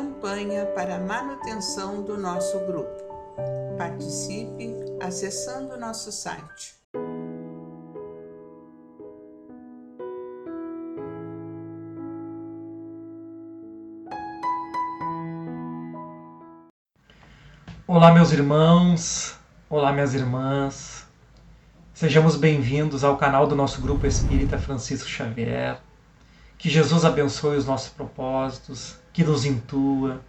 campanha para a manutenção do nosso grupo. Participe acessando nosso site. Olá, meus irmãos, olá, minhas irmãs. Sejamos bem-vindos ao canal do nosso Grupo Espírita Francisco Xavier. Que Jesus abençoe os nossos propósitos, que nos intua,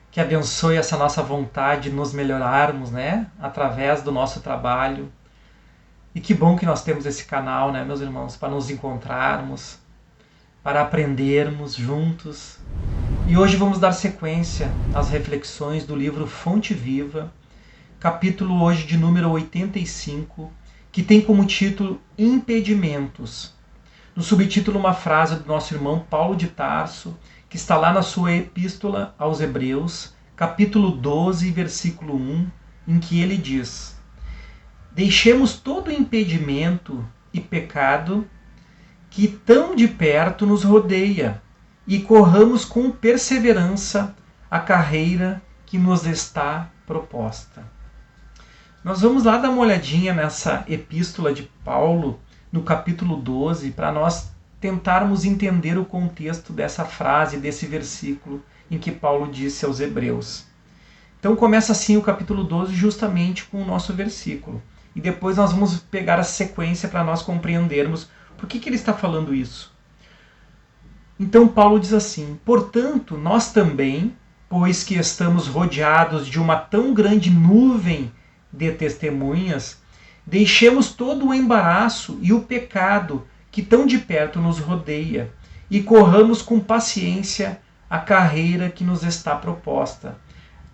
que abençoe essa nossa vontade de nos melhorarmos, através do nosso trabalho. E que bom que nós temos esse canal, meus irmãos, para nos encontrarmos, para aprendermos juntos. E hoje vamos dar sequência às reflexões do livro Fonte Viva, capítulo hoje de número 85, que tem como título Impedimentos. No subtítulo, uma frase do nosso irmão Paulo de Tarso, que está lá na sua Epístola aos Hebreus, capítulo 12, versículo 1, em que ele diz: Deixemos todo impedimento e pecado que tão de perto nos rodeia, e corramos com perseverança a carreira que nos está proposta. Nós vamos lá dar uma olhadinha nessa epístola de Paulo, no capítulo 12, para nós tentarmos entender o contexto dessa frase, desse versículo em que Paulo disse aos Hebreus. Então começa assim o capítulo 12 justamente com o nosso versículo. E depois nós vamos pegar a sequência para nós compreendermos por que ele está falando isso. Então Paulo diz assim: Portanto, nós também, pois que estamos rodeados de uma tão grande nuvem de testemunhas, deixemos todo o embaraço e o pecado que tão de perto nos rodeia e corramos com paciência a carreira que nos está proposta.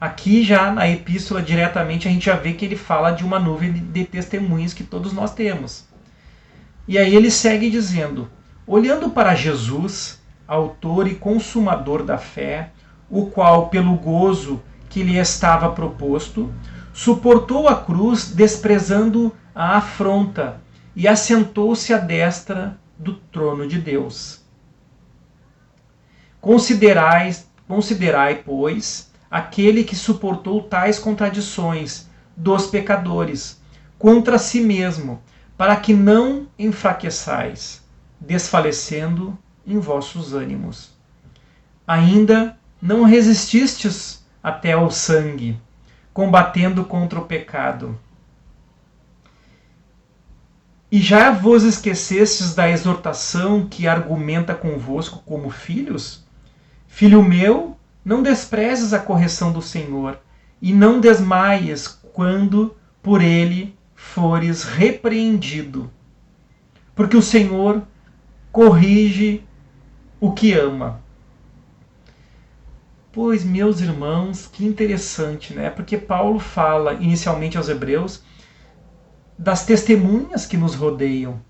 Aqui já na epístola diretamente a gente já vê que ele fala de uma nuvem de testemunhas que todos nós temos. E aí ele segue dizendo: Olhando para Jesus, autor e consumador da fé, o qual, pelo gozo que lhe estava proposto, suportou a cruz, desprezando a afronta, e assentou-se à destra do trono de Deus. Considerai, pois, aquele que suportou tais contradições dos pecadores contra si mesmo, para que não enfraqueçais, desfalecendo em vossos ânimos. Ainda não resististes até ao sangue, combatendo contra o pecado. E já vos esquecestes da exortação que argumenta convosco como filhos? Filho meu, não desprezes a correção do Senhor, e não desmaies quando por ele fores repreendido. Porque o Senhor corrige o que ama. Pois, meus irmãos, que interessante, Porque Paulo fala inicialmente aos Hebreus das testemunhas que nos rodeiam,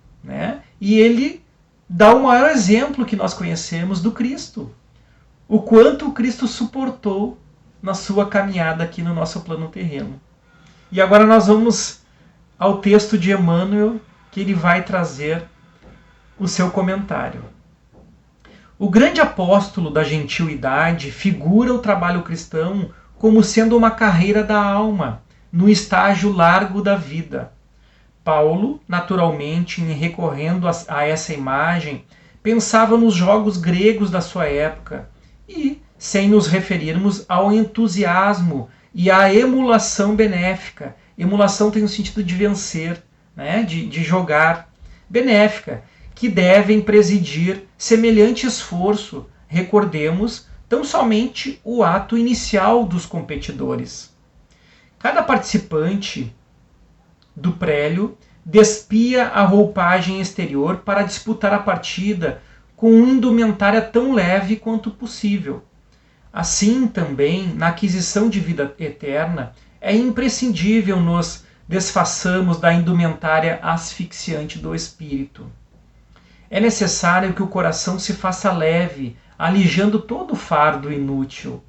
E ele dá o maior exemplo que nós conhecemos do Cristo. O quanto o Cristo suportou na sua caminhada aqui no nosso plano terreno. E agora nós vamos ao texto de Emmanuel, que ele vai trazer o seu comentário. O grande apóstolo da gentilidade figura o trabalho cristão como sendo uma carreira da alma, no estágio largo da vida. Paulo, naturalmente, em recorrendo a essa imagem, pensava nos jogos gregos da sua época e, sem nos referirmos ao entusiasmo e à emulação benéfica. Emulação tem o sentido de vencer, de jogar. Benéfica, que devem presidir semelhante esforço, recordemos, tão somente o ato inicial dos competidores. Cada participante do prélio despia a roupagem exterior para disputar a partida com uma indumentária tão leve quanto possível. Assim também, na aquisição de vida eterna, é imprescindível nos desfaçamos da indumentária asfixiante do espírito. É necessário que o coração se faça leve, alijando todo o fardo inútil.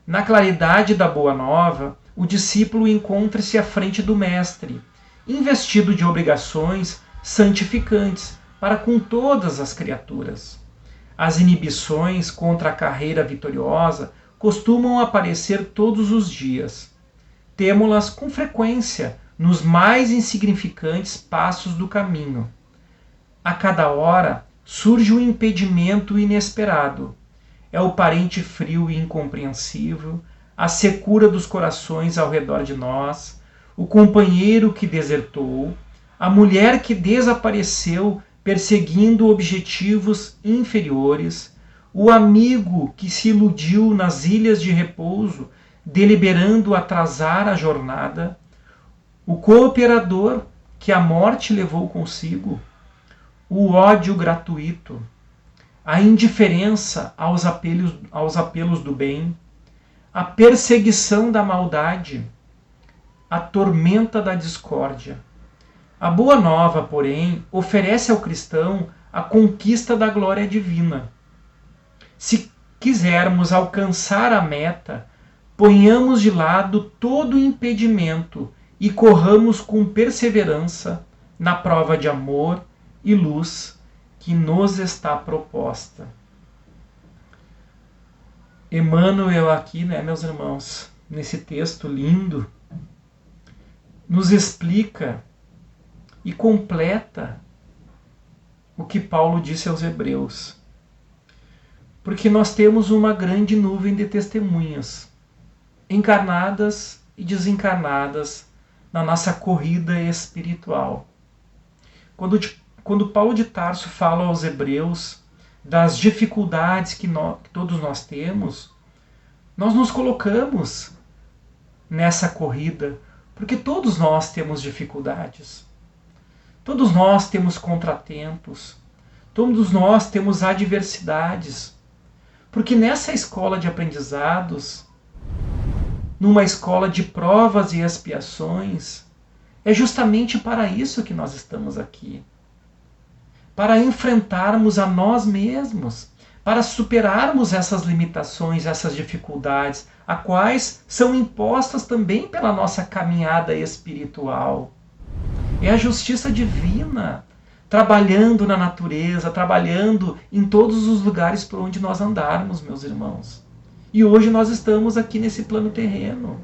Na claridade da Boa Nova, o discípulo encontra-se à frente do Mestre, investido de obrigações santificantes para com todas as criaturas. As inibições contra a carreira vitoriosa costumam aparecer todos os dias. Temo-las com frequência nos mais insignificantes passos do caminho. A cada hora surge um impedimento inesperado. É o parente frio e incompreensível, a secura dos corações ao redor de nós, o companheiro que desertou, a mulher que desapareceu perseguindo objetivos inferiores, o amigo que se iludiu nas ilhas de repouso, deliberando atrasar a jornada, o cooperador que a morte levou consigo, o ódio gratuito, a indiferença aos apelos do bem, a perseguição da maldade, a tormenta da discórdia. A boa nova, porém, oferece ao cristão a conquista da glória divina. Se quisermos alcançar a meta, ponhamos de lado todo impedimento e corramos com perseverança na prova de amor e luz que nos está proposta. Emmanuel aqui, meus irmãos, nesse texto lindo, nos explica e completa o que Paulo disse aos Hebreus. Porque nós temos uma grande nuvem de testemunhas, encarnadas e desencarnadas, na nossa corrida espiritual. Quando Paulo de Tarso fala aos Hebreus das dificuldades que todos nós temos, nós nos colocamos nessa corrida, porque todos nós temos dificuldades. Todos nós temos contratempos. Todos nós temos adversidades. Porque nessa escola de aprendizados, numa escola de provas e expiações, é justamente para isso que nós estamos aqui. Para enfrentarmos a nós mesmos, para superarmos essas limitações, essas dificuldades, a quais são impostas também pela nossa caminhada espiritual. É a justiça divina trabalhando na natureza, trabalhando em todos os lugares por onde nós andarmos, meus irmãos. E hoje nós estamos aqui nesse plano terreno.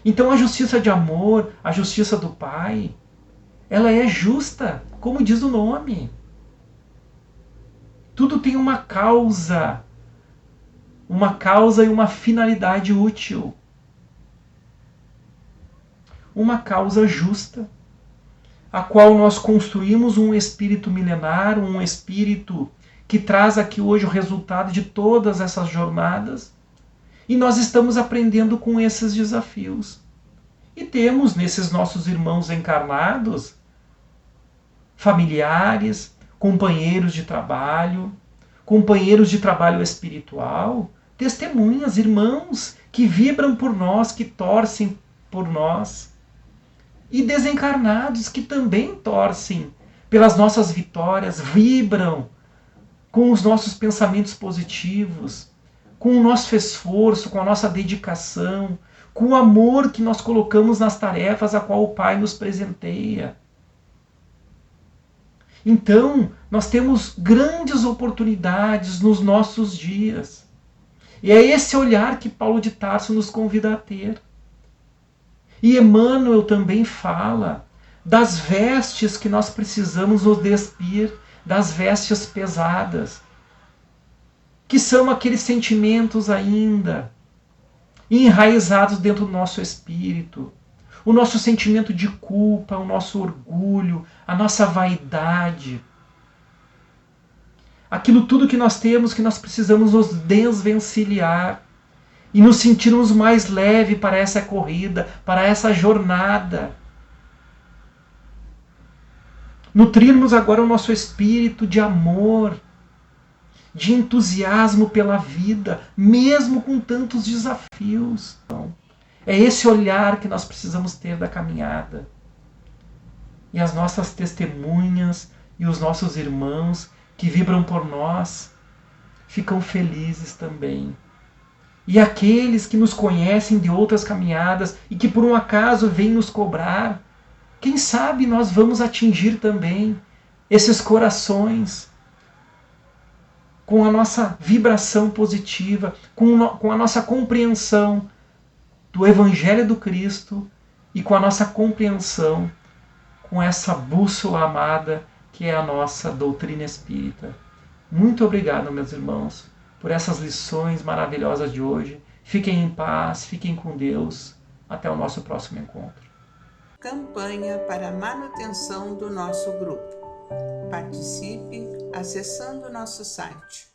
Então a justiça de amor, a justiça do Pai, ela é justa, como diz o nome. Tudo tem uma causa e uma finalidade útil. Uma causa justa, a qual nós construímos um espírito milenar, um espírito que traz aqui hoje o resultado de todas essas jornadas, e nós estamos aprendendo com esses desafios. E temos nesses nossos irmãos encarnados, familiares, companheiros de trabalho espiritual, testemunhas, irmãos que vibram por nós, que torcem por nós, e desencarnados que também torcem pelas nossas vitórias, vibram com os nossos pensamentos positivos, com o nosso esforço, com a nossa dedicação, com o amor que nós colocamos nas tarefas a qual o Pai nos presenteia. Então, nós temos grandes oportunidades nos nossos dias. E é esse olhar que Paulo de Tarso nos convida a ter. E Emmanuel também fala das vestes que nós precisamos nos despir, das vestes pesadas, que são aqueles sentimentos ainda enraizados dentro do nosso espírito. O nosso sentimento de culpa, o nosso orgulho, a nossa vaidade. Aquilo tudo que nós temos, que nós precisamos nos desvencilhar e nos sentirmos mais leve para essa corrida, para essa jornada. Nutrirmos agora o nosso espírito de amor, de entusiasmo pela vida, mesmo com tantos desafios. É esse olhar que nós precisamos ter da caminhada. E as nossas testemunhas e os nossos irmãos que vibram por nós ficam felizes também. E aqueles que nos conhecem de outras caminhadas e que por um acaso vêm nos cobrar, quem sabe nós vamos atingir também esses corações com a nossa vibração positiva, com a nossa compreensão do Evangelho do Cristo e com a nossa compreensão com essa bússola amada que é a nossa doutrina espírita. Muito obrigado, meus irmãos, por essas lições maravilhosas de hoje. Fiquem em paz, fiquem com Deus. Até o nosso próximo encontro. Campanha para a manutenção do nosso grupo. Participe acessando nosso site